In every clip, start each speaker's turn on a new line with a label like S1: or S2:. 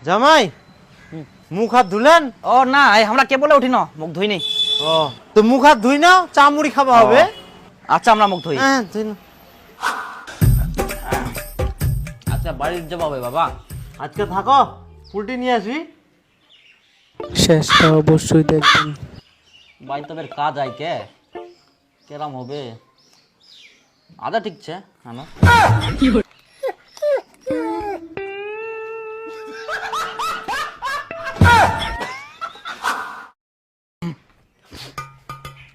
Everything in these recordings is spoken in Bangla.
S1: জামাই মুখ হাত ধুলেন?
S2: ও না, আমরা কে বলে উঠি না, মুখ ধুই নি।
S1: ও তো মুখ হাত ধুই নাও, চা মুড়ি খাওয়া হবে।
S2: আচ্ছা আমরা মুখ ধুই।
S1: হ্যাঁ ধুই নাও।
S2: আচ্ছা বাড়ির যাবো হবে বাবা।
S1: আজকে থাকো, উল্টি নিয়ে আসবি।
S3: শেষটা অবশ্যই দেখবেন।
S2: বাড়ি তো বের কাজ আই কে কেরাম হবে। আদা ঠিকছে হ্যাঁ।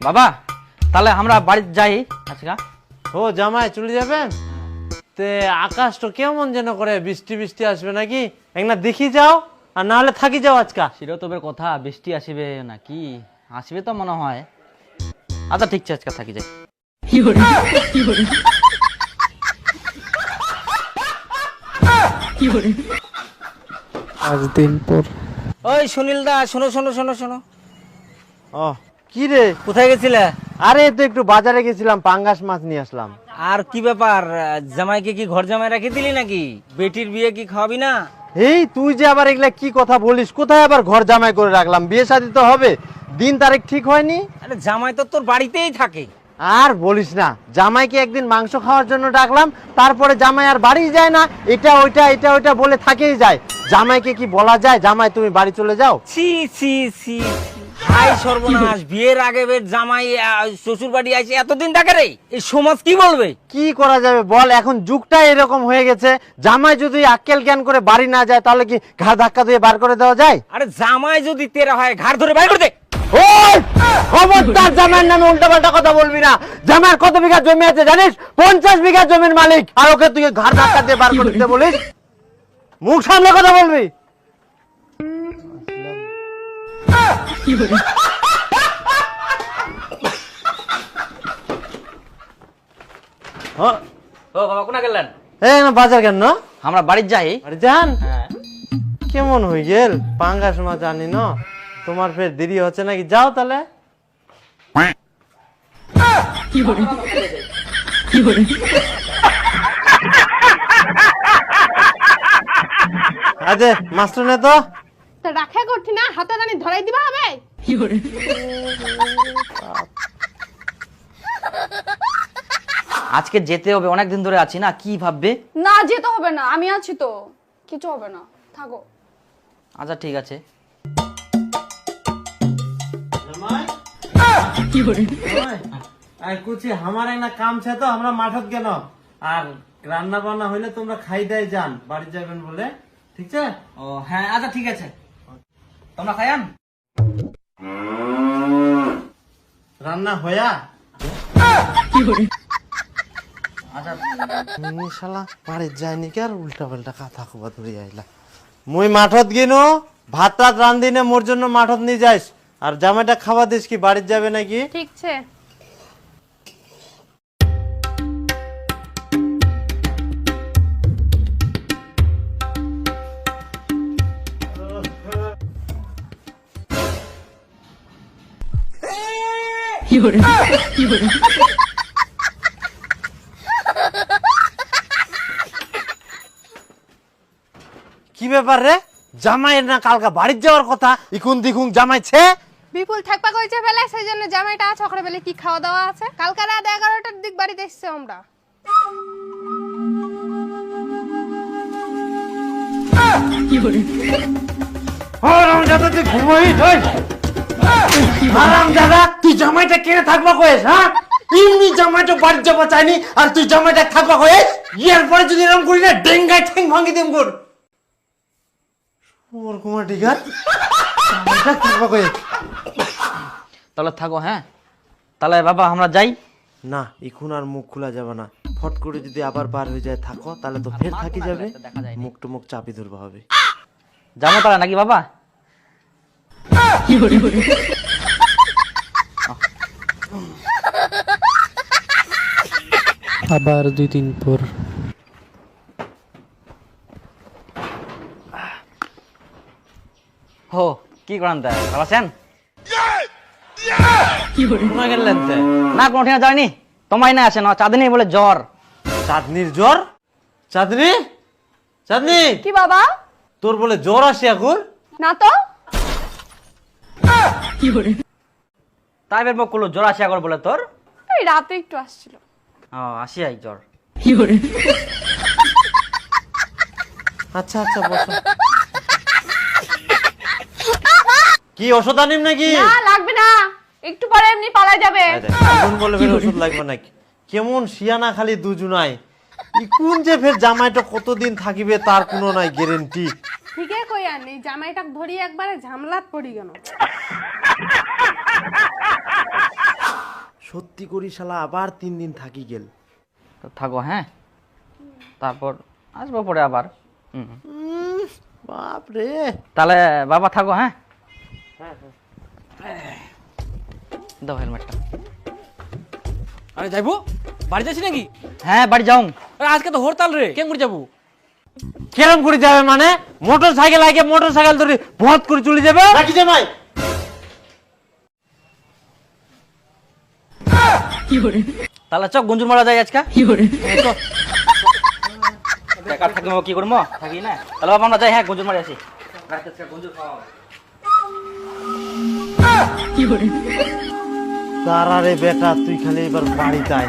S2: বাবা তাহলে আমরা বাড়ি যাই আজকে।
S1: ও জামাই চলে যাবেন? তে আকাশ তো কেমন যেন করে, বৃষ্টি বৃষ্টি আসবে নাকি? একনা দেখি যাও, আর না হলে থাকি যাও আজকা।
S2: শিরতবের কথা, বৃষ্টি আসবে নাকি? আসবে তো মনে হয়। আচ্ছা ঠিকছে আজকে থাকি যাই।
S3: পাঁচ দিন পর।
S4: ওই সুনীল দা, শোনো শোনো শোনো শোনো।
S1: ও কি রে?
S4: কোথায় গেছিলে?
S1: আরে তো একটু বাজারে গেছিলাম, পাঙ্গাস মাছ নিয়ে আসলাম।
S4: আর কি ব্যাপার, জামাইকে কি ঘর জামাই রেখে দিলি নাকি? বেটির বিয়ে কি খাওয়াবি না?
S1: এই তুই যে আবার এগুলা কি কথা বলিস? কোথায় আবার ঘর জামাই করে রাখলাম? বিয়ে শাদী তো হবে, দিন তারিখ ঠিক হয়নি।
S4: আরে জামাই তো তোর বাড়িতেই থাকে।
S1: আর বলিস না, জামাইকে একদিন মাংস খাওয়ার জন্য ডাকলাম, তারপরে জামাই আর বাড়ি যায় না। এটা ওইটা বলে থাকেই যায়। জামাইকে কি বলা যায়, জামাই তুমি বাড়ি চলে যাও?
S4: ছি ছি ছি, হাই সর্বনাশ! বিয়ের আগে বের জামাই শ্বশুর বাড়ি আসে, এতদিন থাকে রে? এই সমাজ কি বলবে?
S1: কি করা যাবে বল, এখন যুগটা এরকম হয়ে গেছে। জামাই যদি আক্কেল জ্ঞান করে বাড়ি না যায়, তাহলে কি ঘাড় ধাক্কা দিয়ে বার করে দেওয়া যায়?
S4: আরে জামাই যদি তেরা হয়, ঘাড় ধরে বাইর করে দে।
S1: ওই খবরদার জামাইয়ের নামে উল্টাপাল্টা কথা বলবি না। জামাইয়ের কত বিঘা জমি আছে জানিস? 50 বিঘা জমির মালিক, আর ওকে তুই ঘাড় ধাক্কা দিয়ে বার করে দিতে বলিস? মুখ সামনে কথা বলবি।
S2: ও বাবা কোনা গেলেন?
S1: এই না বাজার কেন?
S2: আমরা বাড়ি যাই।
S1: আরে যান।
S2: হ্যাঁ
S1: কেমন হয়ে গেল? পাঙ্গাস মাছ জানি না, তোমার ফের দেরি হচ্ছে নাকি? যাও তাহলে। আজে মাস্টার নে তো।
S5: তা রাখা করছি না, হাতে রানি ধরাই দিবা হবে।
S2: আজকে যেতে হবে, অনেকদিন ধরে আছি না, কি ভাববে?
S5: না যেতে হবে না, আমি আছি তো, কিছু হবে না, থাকো।
S2: আচ্ছা ঠিক আছে।
S1: কুচি আমার একটা কাম ছে তো, আমরা মাঠত কেন? আর রান্না বান্না হইলে তোমরা খাই দেয় যান, বাড়ি যাবেন বলে, ঠিক আছে?
S2: ও হ্যাঁ আচ্ছা ঠিক আছে, তোমরা খায়ান।
S1: রান্না হয়া
S2: আচ্ছা
S1: শালা বাড়ি যায়নি কি আর উল্টা পাল্টা কথা খবর ধরে আইলা। মুই মাঠত গিনো, ভাত টাত রান্ধিনে মোর জন্য মাঠত নিয়ে যাইস, আর জামাইটা খাওয়া দিস কি বাড়ির যাবে নাকি?
S5: ঠিক আছে।
S1: কি ব্যাপার রে? জামাইয়ের না কালকা বাড়ির যাওয়ার কথা, ইকুন দিকুন জামাইছে।
S5: বিপুল থাকপা কইছে বেলা, সেই জন্য জামাইটা সকালে বেলা কি খাওয়া দাওয়া আছে। কালকে রাত 11টার দিক বাড়িতে এসেছে আমরা।
S1: হারামজাদা তুই ঘুমোই ধই। হারামজাদা তুই জামাইটা কেড়ে থাকবা কইস? হ্যাঁ এমনি জামাইটা বাড়ি যাবা চাইনি, আর তুই জামাইটা থাকবা কইস? ইয়ার পরে যদি এরকম করি না, ডেঙ্গায় ঠ্যাং ভাঙি দিম কর। ওর কুমার ডিগার জামাইটা থাকবা কইস?
S2: তাহলে থাকো। হ্যাঁ তাহলে বাবা আমরা যাই।
S1: না এখন আর মুখ খোলা যাবে না, ফট করে যদি আবার বার হয়ে যায় থাকো, তাহলে তো ফের থাকি যাবে, মুখ টুমুখ চাপি ধরবা হবে।
S2: যাবো তাহলে নাকি বাবা?
S3: আবার 2 দিন পর।
S2: হো কি করান তা ভালো আছেন?
S1: কোনা গেলেন তে?
S2: না কোনো ঠিনা যায়নি, তোমায় না আসে না, চাঁদনি বলে জ্বর।
S1: চাঁদনির জ্বর? চাঁদনি, চাঁদনি
S5: কি বাবা?
S1: তোর বলে জ্বর আসে এখন?
S5: না তো।
S2: তাই বের মুখ করলো জ্বর আসিয়া কর বলে তোর?
S5: এই রাতে একটু আসছিল।
S2: ও আসিয়াই জ্বর।
S1: আচ্ছা আচ্ছা বসো। কি ওষুধ আনিম নাকি?
S5: না লাগবে না, একটু পরে এমনি পালাই যাবে।
S1: এখন বলে ফের ওষুধ লাগবে নাকি? কেমন শিয়ানা খালি দুজনাই। কোন যে ফের জামাইটা কতদিন থাকিবে তার কোনো নাই গ্যারেন্টি।
S5: ঠিকই কই আনি, জামাইটা ধরি একবারে ঝামলাত পড়ি গেল।
S1: সত্যি করি শালা আবার 3 দিন থাকি গেল।
S2: তো থাকো হ্যাঁ, তারপর আসবো পরে আবার।
S1: বাপ রে।
S2: তাহলে বাবা থাকো হ্যাঁ। দাও হেলমেটটা।
S4: আরে যাইবো বাড়ি যাচ্ছি নাকি?
S2: হ্যাঁ বাড়ি যাও।
S4: আরে আজকে তো হরতাল রে, কেমন করে যাবো?
S1: কেরম করে যাবে মানে? মোটর সাইকেল আগে মোটর সাইকেল ধরে ভত করে চলে যাবে নাকি জামাই?
S2: তাহলে চক গঞ্জুর মারা যায় আজকে। বেকার থাকি কি করবো, থাকি না। তাহলে বাবা আমরা যাই, হ্যাঁ গঞ্জুর মারি আসি। গঞ্জুর খাওয়া
S1: তারা রে বেটা, তুই খালি এবার বাড়িতে আয়।